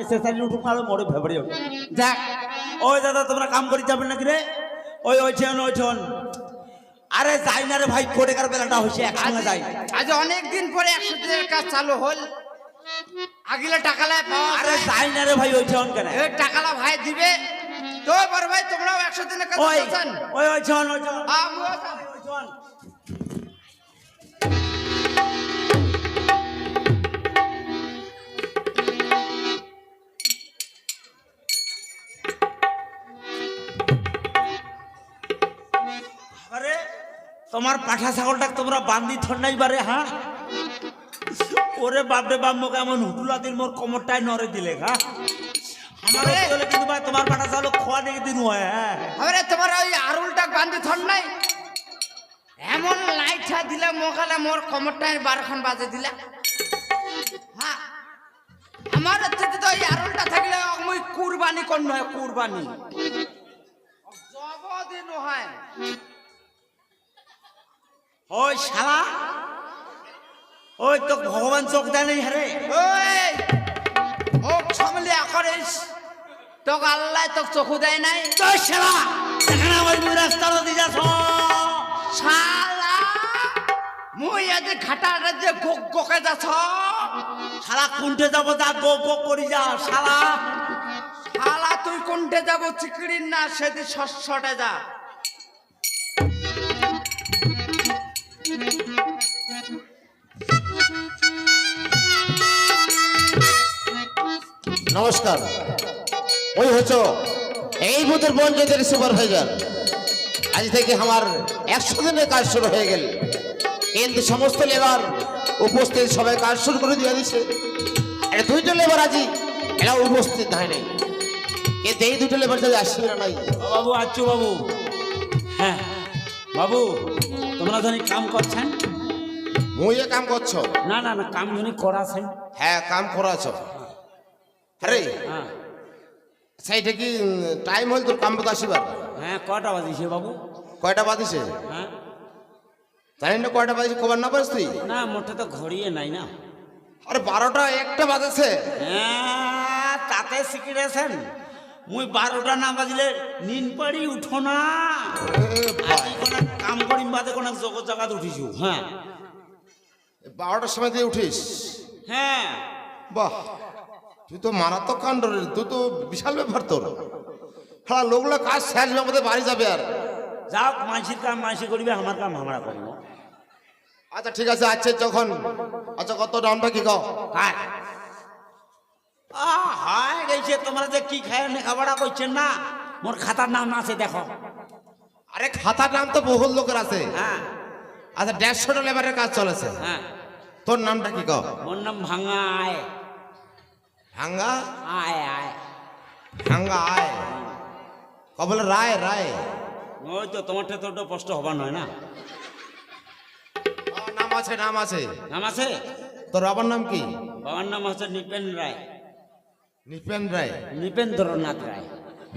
সেসালি উঠুক মারো মোরে ভেবড়ে যাক ওই দাদা তোমরা কাম করে যাবেন নাকি রে ওই ওইঠন আরে যাই না রে ভাই কোটেকার বেলাটা হয়েছে একসঙ্গে যাই আজ অনেক দিন পরে 100 দিনের কাজ চালু হল আগিলে টাকালা পাওয়া আরে যাই না রে ভাই ওইঠন কেন এই টাকালা ভাই দিবে তো বড় ভাই তোমরাও 100 দিনের কাজ ওই করছেন ওইঠন আমিও ওইঠন আরে তোমার পাঠা ছাগলটা তোমরা বান্ধি থন্ডাই বারে হ্যাঁ ওরে বাপরে বাপ মোকে এমন হুটুলা দিন মোর কোমরটাই নরে দিলে হ্যাঁ আমার হলে কিন্তু ভাই তোমার পাঠা ছাগল খোয়া দেখে দিন হয় হ্যাঁ আরে তোমার ওই আরুলটা বান্ধি থন নাই এমন লাইটা দিলা মোকালে মোর কমরটাই 12 বাজে দিলা হ্যাঁ আমার থেকে তো এই আরুলটা থাকলে মই কুরবানি কোন নয় কুরবানি জবদিন হয় ওই শালা ওই তো ভগবান চোখ দেয় নেই হারে ওই ও সামলিয়া করিস তোকে আল্লাহ তোকে চোখু দেয় নাই তো শালা এখানে আমার মুই রাস্তা দিয়ে যাস শালা মুই আজ ঘাটাটা যে গোক গোকে যাছ শালা কুন্ঠে যাবো যা গো গো করি যা শালা শালা তুই কোনটে যাব চিকড়ির না সেদিন শস্যটে যা নমস্কার ওই হচ্ছে এই বুথের পঞ্চায়েতের সুপারভাইজার আজ থেকে আমার 100 দিনের কাজ শুরু হয়ে গেল কিন্তু সমস্ত লেবার উপস্থিত সবাই কাজ শুরু করে দিয়ে দিচ্ছে এটা 2টা লেবার আজি এরা উপস্থিত হয় নাই কিন্তু এই 2টা লেবার যদি আসবে না নাই বাবু আচ্ছু বাবু হ্যাঁ বাবু তোমরা ধনী কাম করছেন মুই কাম করছো না না না কাম ধনী করাছেন হ্যাঁ কাম করাছো আরে হ্যাঁ সেইটা কি টাইম হল তোর কাম তো আসিবার হ্যাঁ কটা বাজিছে বাবু কয়টা বাজিছে হ্যাঁ জানি না কয়টা বাজিছে খবর না পারিস তুই না মোটে তো ঘড়িয়ে নাই না আরে 12টা 1টা বাজেছে হ্যাঁ তাতে শিখিয়েছেন মুই 12টা না বাজলে নিন পাড়ি উঠো না আমি কোনো কাম করিম বাদে কোনো জগৎ জায়গাতে উঠিছু হ্যাঁ 12টার সময় দিয়ে উঠিস হ্যাঁ বাহ তুই তো মারাত্মক কাণ্ড রে তুই তো বিশাল ব্যাপার তোর হ্যাঁ লোকগুলো কাজ শেষ বাবদে বাড়ি যাবে আর যাও মানসির কাম মানসি করিবে আমার কাম আমরা করিব আচ্ছা ঠিক আছে আচ্ছা যখন আচ্ছা কত দামটা কি কও কার হায় গেছে তোমরা যে কি খায় লেখাপড়া করছেন না মোর খাতার নাম আছে দেখো আরে খাতার নাম তো বহুল লোকের আছে হ্যাঁ আচ্ছা 150টা লেবারের কাজ চলেছে হ্যাঁ তোর নামটা কি কও মোর নাম ভাঙা আয় ভাঙ্গা আয় আয় ভাঙ্গা আয় কবলে রায় রায় ওই তো তোমারটা তো স্পষ্ট হবার নয় না নাম আছে নাম আছে নাম আছে তোর বাবার নাম কি বাবার নাম হচ্ছে নিপেন রায় নিপেন রায় নিপেন্দ্রনাথ রায়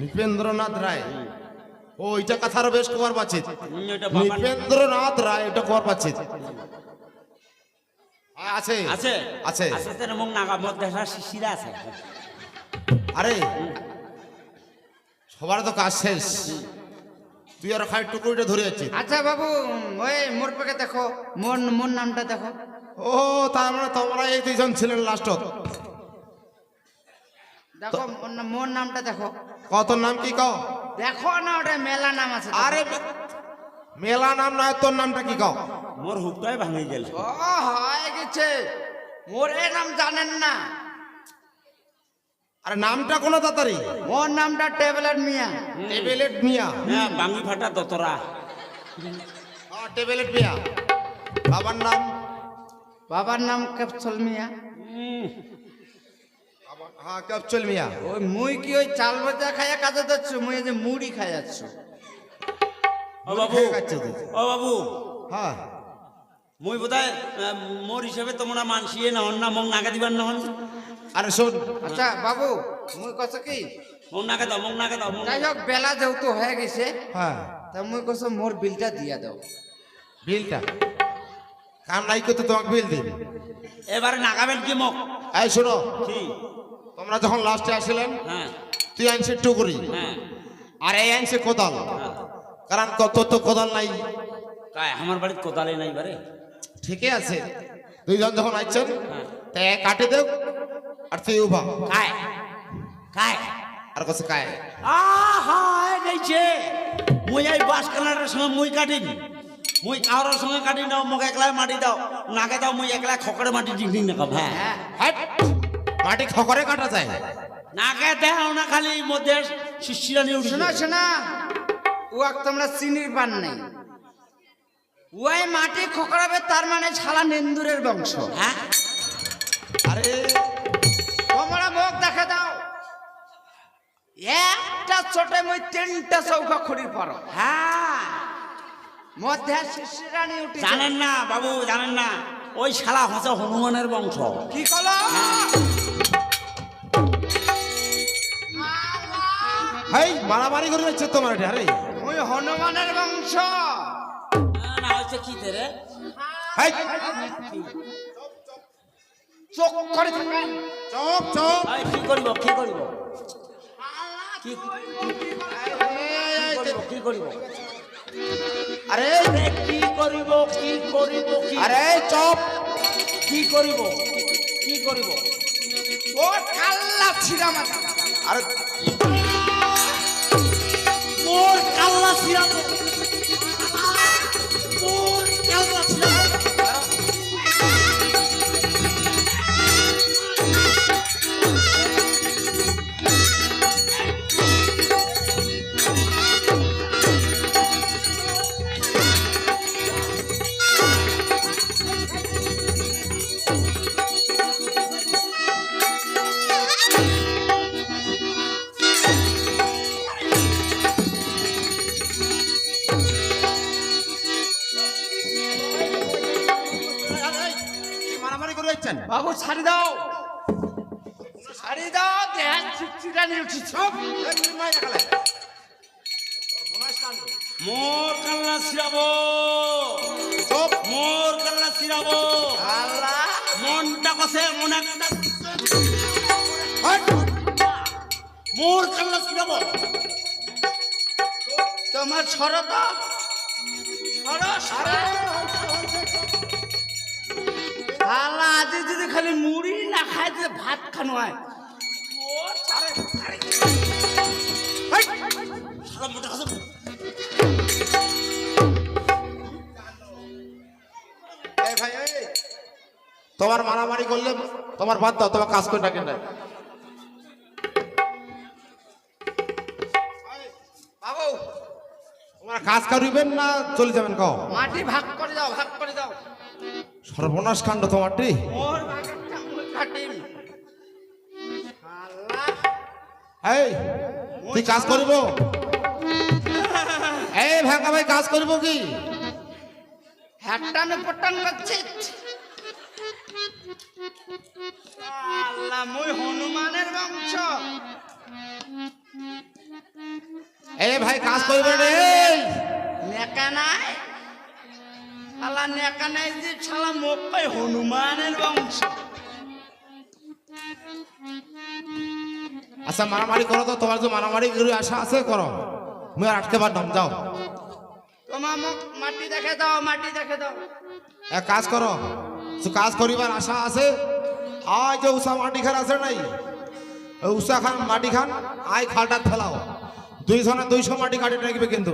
নিপেন্দ্রনাথ রায় ও এটা কথারও বেশ খবর পাচ্ছি ওইটা বাবার নাম। নিপেন্দ্রনাথ রায় এটা খবর পাচ্ছি আছে আছে আছে আছে তেন মগ নাগা মগ দেখা শিশিরা আছে আরে সবার তো কাজ শেষ তুই আর খাই টুকরোটা ধরে যাচ্ছিস আচ্ছা বাবু ওই মোর পাকে দেখো মোর মোর নামটা দেখো ও তার মানে তোমরা এই 2জন ছিলেন লাস্টত দেখো মোর নামটা দেখো কত নাম কি কও দেখো না ওটা মেলা নাম আছে আরে মেলা নাম নয় তোর নামটা কি কও মোর হুকটাই ভাঙে গেল ও হয়ে গেছে মোর এ নাম জানেন না আরে নামটা কোনো তাড়াতাড়ি মোর নামটা টেবলেট মিয়া টেবলেট মিয়া হ্যাঁ বাঙ্গি ফাটা দতরা টেবলেট মিয়া বাবার নাম বাবার নাম ক্যাপসুল মিয়া হ্যাঁ ক্যাপচুল মিয়া ওই মুই কি ওই চাল ভাজা খাইয়া কাজে যাচ্ছ মুই এই যে মুড়ি খাই যাচ্ছ ও বাবু খেয়ে খাচ্ছে তুই। ও বাবু হ্যাঁ মুই বোধহয় মোর হিসাবে তোমরা মানসিয়ে নহন না মগ নাগা দিবার নহন আরে শোন আচ্ছা বাবু মুই কছ কি মগ নাগা দাও মগ নাগা দাও যাই হোক বেলা যেহেতু হয়ে গেছে হ্যাঁ তা মুই কছ মোর বিলটা দিয়া দাও বিলটা কাম নাই করতে তোমাকে বিল দিন এবারে নাগাবেন কি মগ এই শোনো কি তোমরা যখন লাস্টে আসিলেন হ্যাঁ তুই আনছে টুকরি হ্যাঁ আর এই আনছে কোদাল, হ্যাঁ। কারণ কত তো কোদাল নাই। কায় আমার বাড়িতে কোদালে নাই বারে। ঠিকই আছে, দুইজন যখন আসছেন হ্যাঁ। তাই কাটে দেও আর তুই উভা কায় কায় আর কাছে কায়। আহা গেছে মুই এই বাস কানাডার সঙ্গে মুই কাটিনি, মুই কারোর সঙ্গে কাটি নাও, মোক একলাই মাটি দাও, নাকে দাও, মুই একলাই খকরে মাটি ডিং না কাপ। হ্যাঁ হাট! মাটি খকরে কাটা যায়। নাকে দেও না, খালি মধ্যে শিশিরানি উঠে। শোনা শোনা, উয়াক তোমরা চিনির পান নাই। ওই মাটি খোকরাবে, তার মানে শালা নেন্দুরের বংশ। হ্যাঁ আরে তোমরা মুখ দেখা দাও, একটা চোটে মই 3টা চৌকা খড়ির পারো। হ্যাঁ মধ্যে শিশিরানি উঠে। জানেন না বাবু, জানেন না, ওই শালা হচ্ছে হনুমানের বংশ। কি কলো? হাই মারামারি করে যাচ্ছে তোমার এটা। আরে ওই হনুমানের বংশ। না হচ্ছে কি রে? হাই চোখ করে থাকেন। Chop chop. এই কি করিব, কি করিব, কি কি করিব? আরে আরে কি করিব, কি করিব, কি আরে চপ। কি করিব, কি করিব? ও কাল্লা ছিড়া মাথা। আরে মোর কাল্লা ছিড়াব, মোর কাল্লা ছিড়াব। মারামারি করে যাচ্ছেন। বাবু ছাড়ি দাও, ছাড়ি দাও, দেহ চিড়ানি উঠিছ। মোর কাল্লা ছিড়াব, চপ। মোর কাল্লা ছিড়াব। আল্লাহ, মনটা কষে, মন একটা হাই! মোর কাল্লা ছিড়াব। তোমার সরো তো, সরো সরো। আল্লাহ, আজ যদি খালি মুড়ি না খাই তো ভাত খানো হয়। ও ছাড়ে, ছাড়ে। হাই! শালা মোটা কষে। এই ভাই এই, তোমার মারামারি করলে তোমার বাদ দাও, তোমার কাজ করে ডাকেন না। বাবু, তোমার কাজ করিবেন না চলে যাবেন কও? মাটি ভাগ করে দাও, ভাগ করে দাও। সর্বনাশ কাণ্ড তোমারটি। মোর ভাগেরটা মুই কাটিম। আল্লাহ, এই তুই কাজ করিব? এই ভাঙা ভাই কাজ করিব কি? হ্যাটানে পটান করছে। আল্লাহ, মুই হনুমানের বংশ। এই ভাই কাজ করিবে রে। নেকা নাই, শালা নেকা নাই যে শালা মোক কই হনুমানের বংশ। আচ্ছা মারামারি করো তো, তোমার যে মারামারি করে আশা আছে করো, মুই আর আটকে পারলাম। যাও তোমার মোক মাটি দেখে দাও, মাটি দেখে দাও। এক কাজ করো, তো কাজ করিবার আশা আছে। আয় যে উষা মাটি খান আছে নাই, ওই উষা খান মাটি খান, আয় খালটা ফেলাও। 200 মাটি কাটি রাখবে, কিন্তু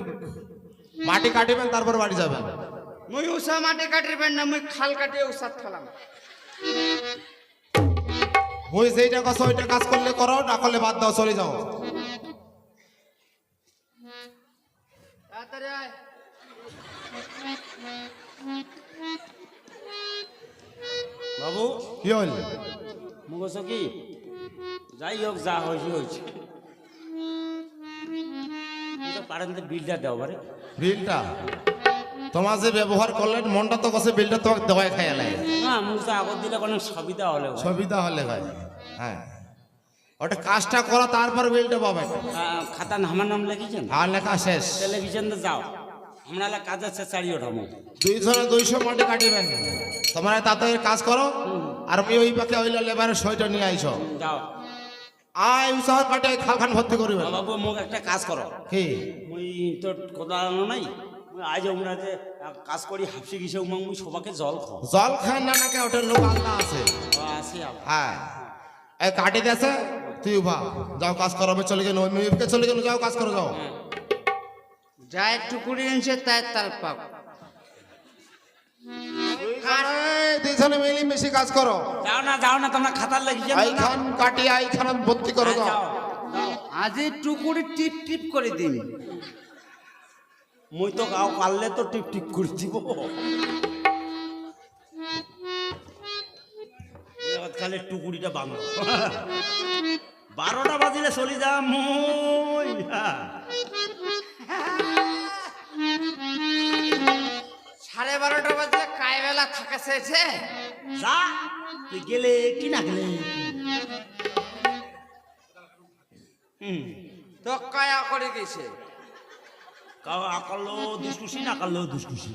মাটি কাটিবেন তারপর বাড়ি যাবেন। মুই উষা মাটি কাটিবেন না, মুই খাল কাটিয়ে উষাত খেলাম। ওই যেইটা কাজ ওইটা কাজ করলে করো, না করলে বাদ দাও, চলে যাও। তাড়াতাড়ি আয়। বাবু কি হইল? মুগছ কি, যাই হোক, যা হয়েছে হয়েছে। পারেন তো বিলটা দেও বারে। বিলটা তোমার যে ব্যবহার করলেন, মনটা তো কষে বিলটা তোমাকে দেওয়াই খাইয়া লাগে। না মুখ তো আগত দিলে কোনো সুবিধা হলে হয়। সুবিধা হলে ভাই, হ্যাঁ ওটা কাজটা করো, তারপর বিলটা পাবেন। খাতা আমার নাম লিখেছেন? আর লেখা শেষ। সে লিখেছেন তো যাও, আমরা কাজ আছে চারি ওঠামো। 200 মাটি কাটিবেন, তোমরা তাতে কাজ করো, আর আমি ওই পাখে ওই লেবারের সইটা নিয়ে আইসো। যাও আয় উৎসাহ কাটে খালখান ভর্তি করিবে বাবু মোক একটা কাজ করো কি মুই তোর কথা জানো নাই মুই আজ আমরা যে কাজ করি হাফসি গেছে মুই সবাকে জল খাও জল খায় না নাকি ওটার লোক আল্লাহ আছে আসি হ্যাঁ এই কাটি দেছে তুই উভা যাও কাজ করো আমি চলে গেল মেয়েকে চলে গেল যাও কাজ করো যাও যায় টুকুরি এনেছে তাই তাল পাক দুইজনে মিলে মিশে কাজ করো যাও না তোমরা খাতার লাগিয়ে যাও আইখান কাটি আইখান ভর্তি করো যাও যাও আজি টুকুরি টিপ টিপ করে দিন মুই তো গাও পারলে তো টিপ টিপ করে দিব খালি টুকুরিটা বাংলো 12টা বাজিলে চলি যাম মুই সাড়ে 12টা বাজলে কায়বেলা থাকা শেষে যা তুই গেলে কি না গেলে তো কায়া করে গেছে কাও আকালো দুষ্কুশি না কালো দুষ্কুশি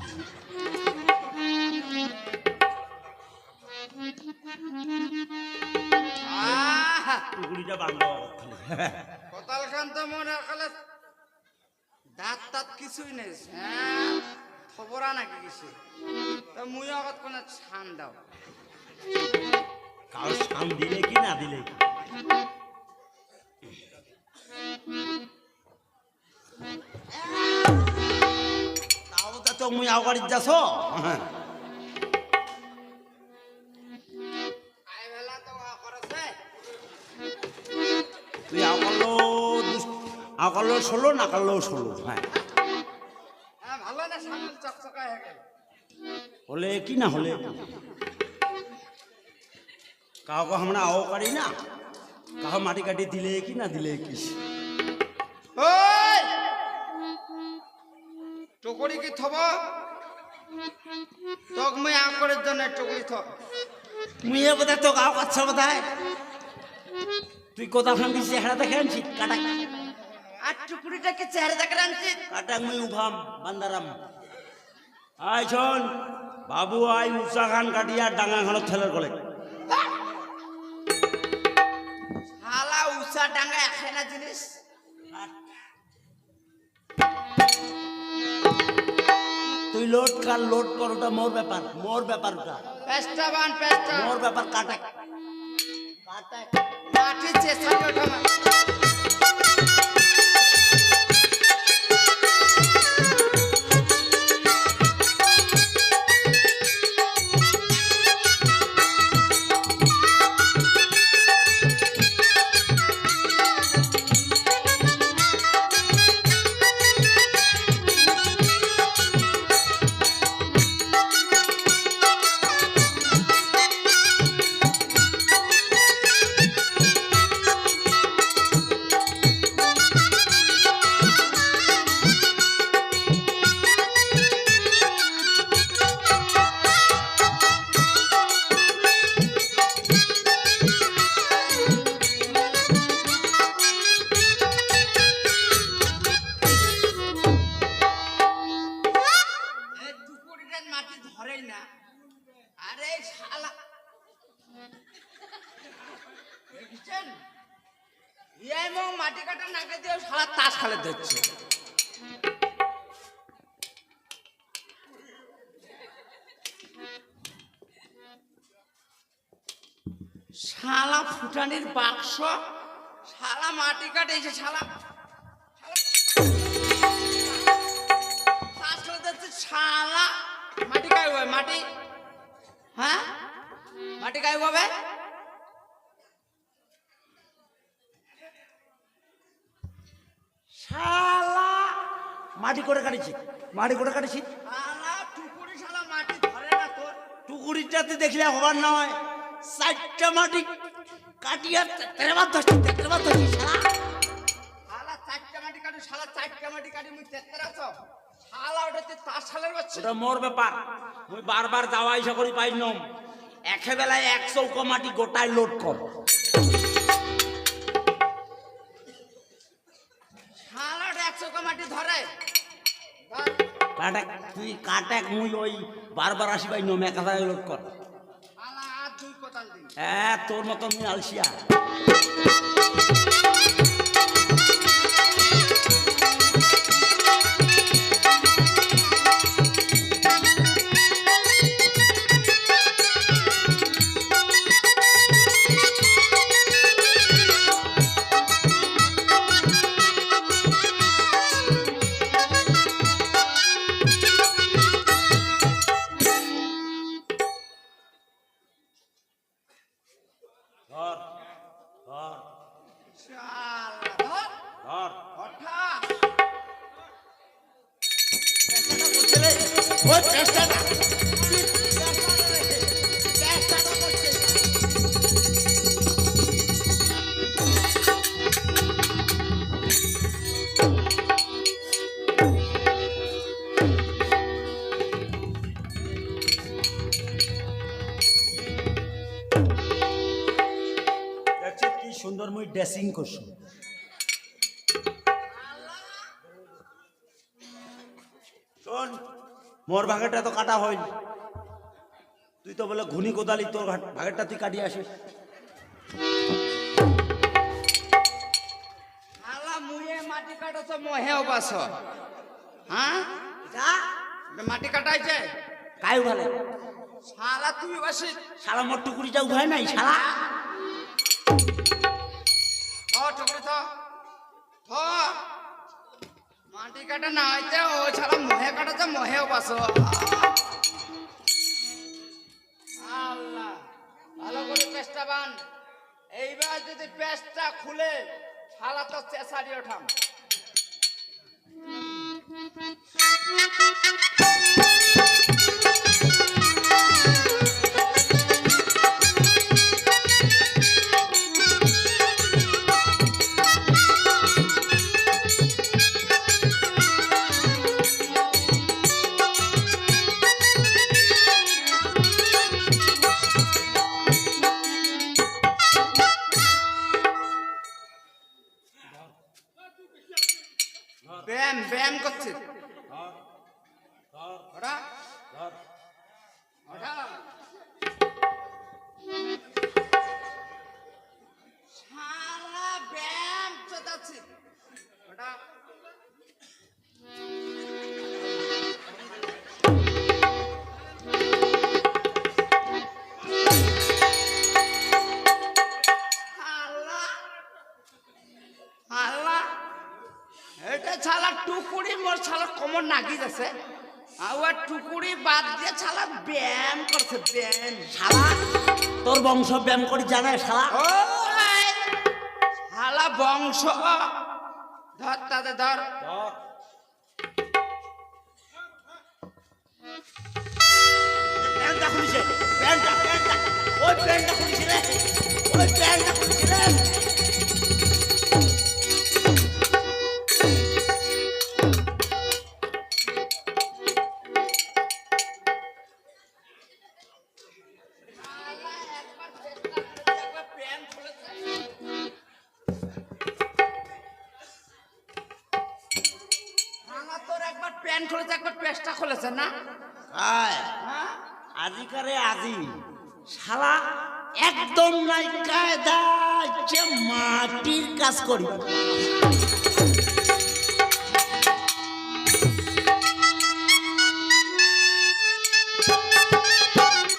টুকুরিটা বাংলো কতাল খান তো মনে কালে দাঁত তাত কিছুই নেই হ্যাঁ খবরা নাকি কিছু তা মুই আগত কোনে ছান দাও কাল শান দিলে কি না দিলে কি তাও তো মুই আগাড়ি যাস কায়বেলা তো করেছে তুই আকালো 16 না কালো 16 হ্যাঁ হ্যাঁ ভালো না সামনে চকচকা হয়ে গেল হলে কি না হলে কাউকে আমরা আও পারি না কাউ মাটি কাটি দিলে কি না দিলে কি ওই টুকুরি কি থব তোক মুই আকরের জন্য টুকুরি থব মুই এ কোথায় তো গাও কাছ কোথায় তুই কোথা খান দিছি হেড়া দেখে আনছি কাটা আর টুকুরিটাকে চেহারা দেখে আনছি কাটা মুই উভাম বান্দারাম আয় শোন বাবু আয় উষা খান কাটিয়া ডাঙ্গা খানো ঠেলার গলে হালা উষা ডাঙ্গা একখানা জিনিস তুই লোড কর ওটা মোর ব্যাপার ওটা পেস্টা বান পেস্টা মোর ব্যাপার কাটা মাটি চেষ্টা ওঠা মাটি ধরেই না আরে শালা দেখছেন এবং মাটি কাটা নাকে দিয়ে শালা তাস খেলে ধরছে শালা ফুটানির বাক্স শালা মাটি কাটে এসে শালা তাস খেলে ধরছে শালা মাটি গায়ে হবে মাটি হ্যাঁ মাটি গায়ে হবে শালা মাটি করে কাটিছি শালা টুকুরি শালা মাটি ধরে না তোর টুকুরিটাতে দেখলে হবার নয় 4টা মাটি কাটিয়া তেরবার ধরছি শালা শালা 4টা মাটি কাটু শালা 4টা মাটি কাটি মুই তেত্তরা সব শালা ওটাতে তার শালের বাচ্চা ওটা মোর ব্যাপার মুই বারবার যাওয়া ইসা করি পাই নম একে বেলায় 1 চৌকো মাটি গোটায় লোড কর শালা ওটা 100 মাটি ধরে কাটাক তুই কাটাক মুই ওই বারবার আসি পাই নম এক হাজার লোড কর শালা আর 2 কোতাল দিন তোর মতন মুই আলসিয়া ধর ধর শালা, ধর, ধর ওঠা। ওই পেস্টাটা চেষ্টাটা করছে। দেখছি কি সুন্দর মুই ড্রেসিং করছো। শোন, মোর ভাগেরটা তো কাটা হয়নি, তুই তো বলে ঘুনি কোদালি, তোর ভাগেরটা তুই কাটিয়ে আসিস। শালা মুয়ে মাটি কাটাছো মহেও বাস। হ্যাঁ যা মাটি কাটাইছে কায়ু ভালে শালা তুই বাসি। শালা মোর টুকুরি যাও ভয় নাই শালা। ঠোকরে থ মাটি কাটা না হইতে ও শালা মহে কাটাছে মহেও বাস। আল্লাহ ভালো করে পেস্টটা বান। এইবার যদি পেস্টটা খুলে শালা তো চেঁচারি ওঠাম। ব্যায়াম ব্যায়াম করছে। ওরা ওরা শালা ব্যায়াম চোদাচ্ছে। ওটা আল্লাহ আল্লাহ এটা ছালা টুকুরি মোর ছালা কোমর নাগি যাচ্ছে। আর টুকুরি বাদ দিয়ে ছালা ব্যায়াম করছে ব্যায়াম। শালা তোর বংশ ব্যায়াম করি জানে শালা। ও শালা বংশ ধর তাদের ধর। প্যান্টটা খুলিছে, প্যান্টটা প্যান্টটা ওই প্যান্টটা খুলিছে রে, ওই প্যান্টটা খুলিছে রে। শালা একবার চেষ্টা করে একবার প্যান্ট খুলেছে। শালা তোর একবার প্যান্ট খুলেছে একবার পেস্টটা খুলেছে না। আয় হ্যাঁ আজিকারে আজি শালা একদম নাই কায়দা যে মাটির কাজ করি।